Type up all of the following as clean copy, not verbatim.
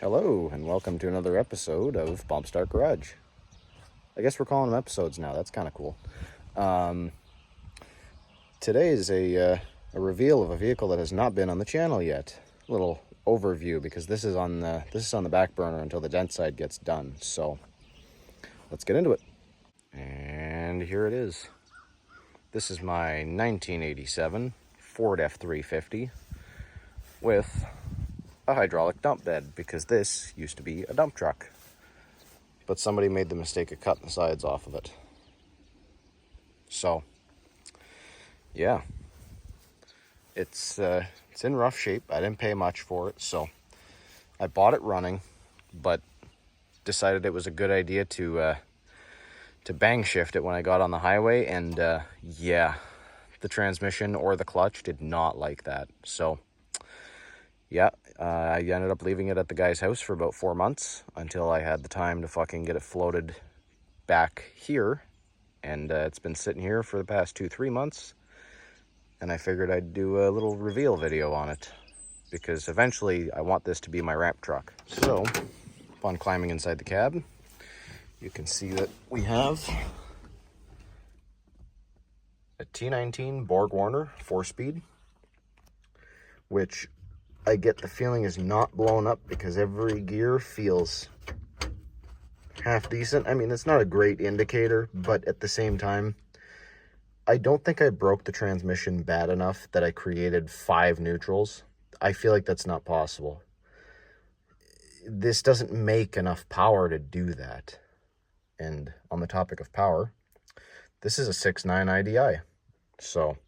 Hello, and welcome to another episode of Bump Start Garage. I guess we're calling them episodes now. That's kind of cool. Today is a reveal of a vehicle that has not been on the channel yet. A little overview because this is on the back burner until the dent side gets done. So let's get into it. And here it is. This is my 1987 Ford F-350 with a hydraulic dump bed, because this used to be a dump truck, but somebody made the mistake of cutting the sides off of it. So yeah, it's in rough shape. I didn't pay much for it, so I bought it running, but decided it was a good idea to bang shift it when I got on the highway, and yeah, the transmission or the clutch did not like that. So yeah, I ended up leaving it at the guy's house for about 4 months until I had the time to fucking get it floated back here. And it's been sitting here for the past 2-3 months. And I figured I'd do a little reveal video on it, because eventually I want this to be my ramp truck. So, upon climbing inside the cab, you can see that we have a T19 Borg-Warner 4-speed, which I get the feeling is not blown up because every gear feels half decent. I mean, it's not a great indicator, but at the same time, I don't think I broke the transmission bad enough that I created 5 neutrals. I feel like that's not possible. This doesn't make enough power to do that. And on the topic of power, this is a 6.9 IDI. So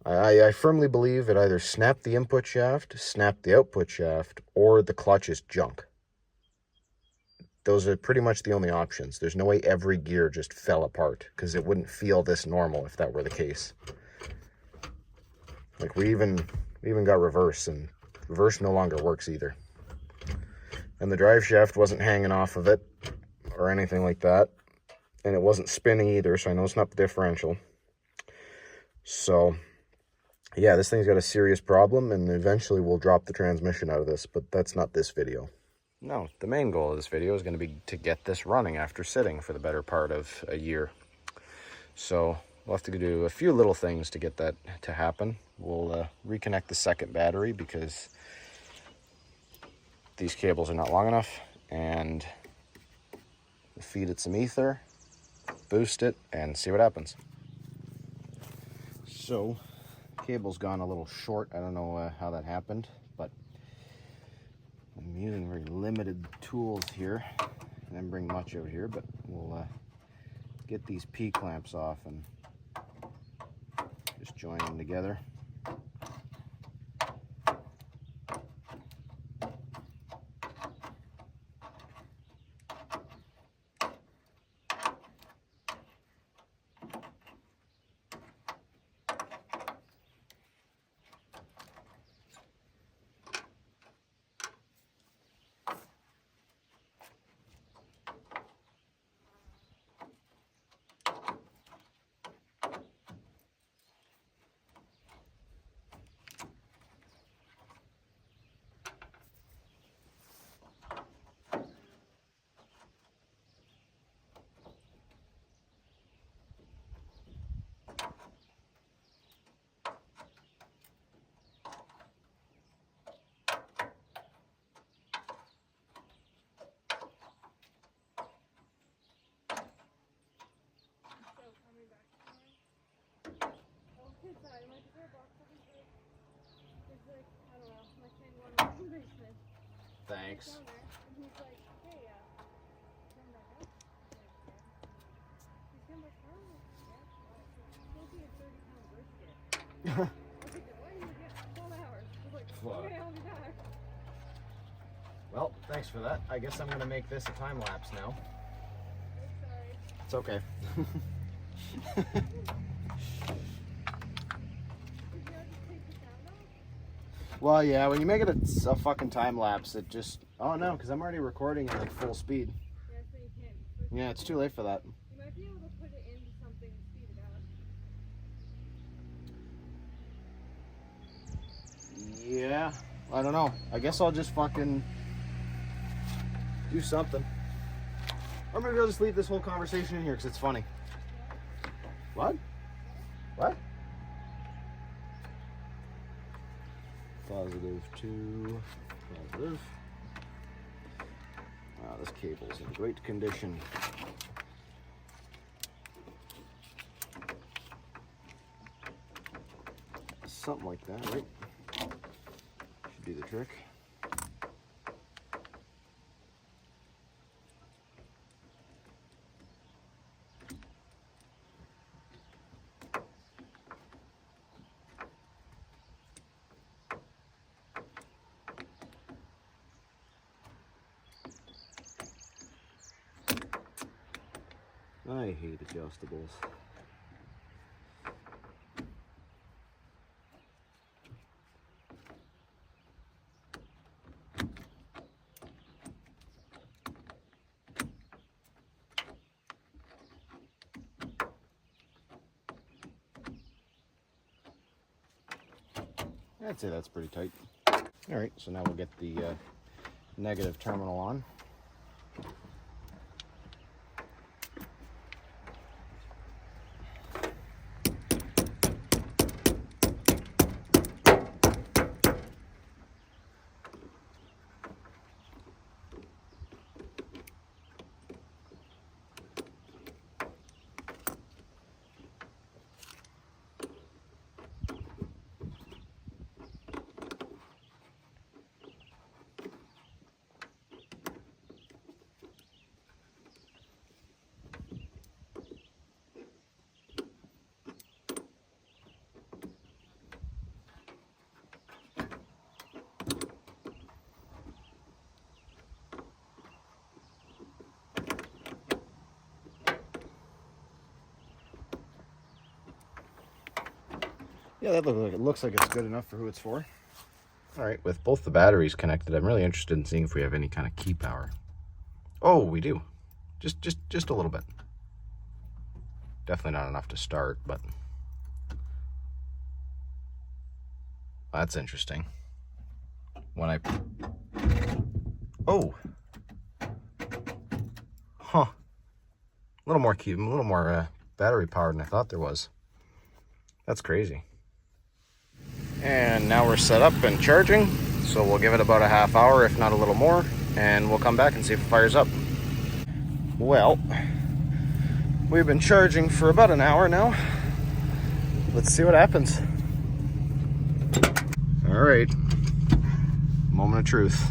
I firmly believe it either snapped the input shaft, snapped the output shaft, or the clutch is junk. Those are pretty much the only options. There's no way every gear just fell apart, because it wouldn't feel this normal if that were the case. Like, we even got reverse, and reverse no longer works either. And the drive shaft wasn't hanging off of it or anything like that. And it wasn't spinning either, so I know it's not the differential. So yeah, this thing's got a serious problem, and eventually we'll drop the transmission out of this, but that's not this video. No, the main goal of this video is going to be to get this running after sitting for the better part of a year. So we'll have to do a few little things to get that to happen. We'll reconnect the second battery because these cables are not long enough, and we'll feed it some ether, boost it, and see what happens. So cable's gone a little short. I don't know how that happened, but I'm using very limited tools here. I didn't bring much over here, but we'll get these P-clamps off and just join them together. Thanks. Well, thanks for that. I guess I'm going to make this a time lapse now. It's okay. Well, yeah, when you make it a fucking time lapse, it just... Oh, no, because I'm already recording at like full speed. Yeah, so you can't. Yeah, it's too late for that. You might be able to put it into something and speed it up. Yeah, I don't know. I guess I'll just fucking Do something. Or maybe I'll just leave this whole conversation in here because it's funny. What? What? +2. Positive. Wow, this cable's in great condition. Something like that, right? Should do the trick. I hate adjustables. I'd say that's pretty tight. All right, so now we'll get the negative terminal on. Yeah, that looks like it's good enough for who it's for. All right, with both the batteries connected, I'm really interested in seeing if we have any kind of key power. Oh, we do. Just a little bit. Definitely not enough to start, but that's interesting. When I a little more battery power than I thought there was. That's crazy. And now we're set up and charging, so we'll give it about a half hour, if not a little more, and we'll come back and see if it fires up. Well, we've been charging for about an hour now. Let's see what happens. All right, moment of truth.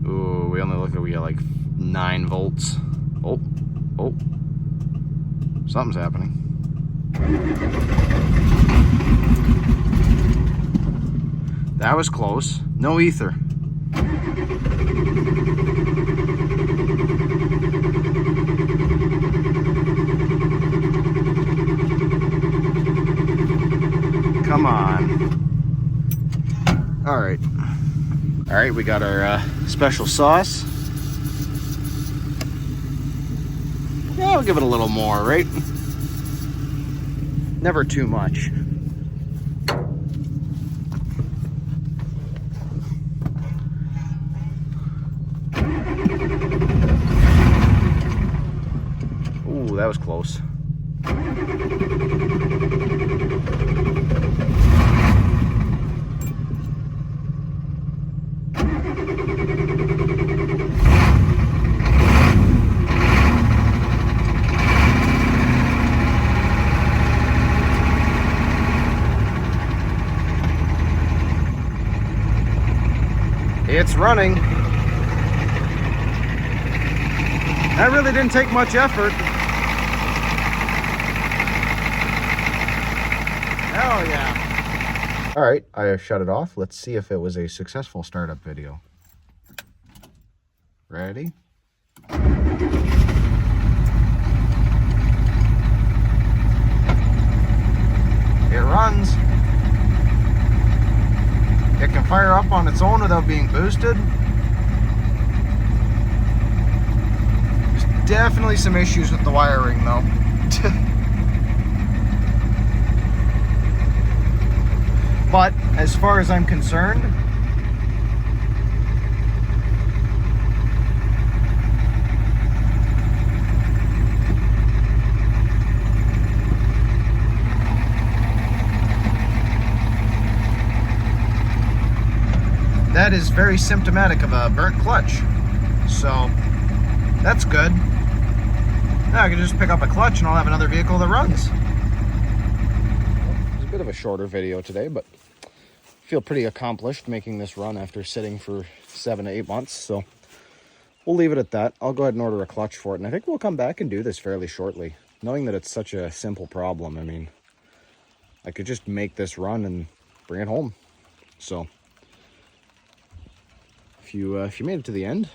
Ooh, we get like 9 volts. Oh, something's happening. That was close. No ether. Come on. All right. All right, we got our special sauce. Yeah, I'll give it a little more, right? Never too much. Ooh, that was close. It's running. That really didn't take much effort. Hell yeah. All right, I have shut it off. Let's see if it was a successful startup video. Ready? It runs. It can fire up on its own without being boosted. There's definitely some issues with the wiring though. But as far as I'm concerned, that is very symptomatic of a burnt clutch. So that's good. Now I can just pick up a clutch and I'll have another vehicle that runs. It's a bit of a shorter video today, but I feel pretty accomplished making this run after sitting for 7 to 8 months. So we'll leave it at that. I'll go ahead and order a clutch for it, and I think we'll come back and do this fairly shortly. Knowing that it's such a simple problem, I mean, I could just make this run and bring it home. So if you made it to the end,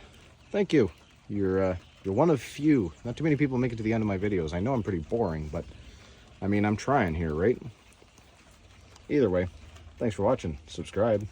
thank you. You're one of few. Not too many people make it to the end of my videos. I know I'm pretty boring, but I mean, I'm trying here, right? Either way, thanks for watching. Subscribe.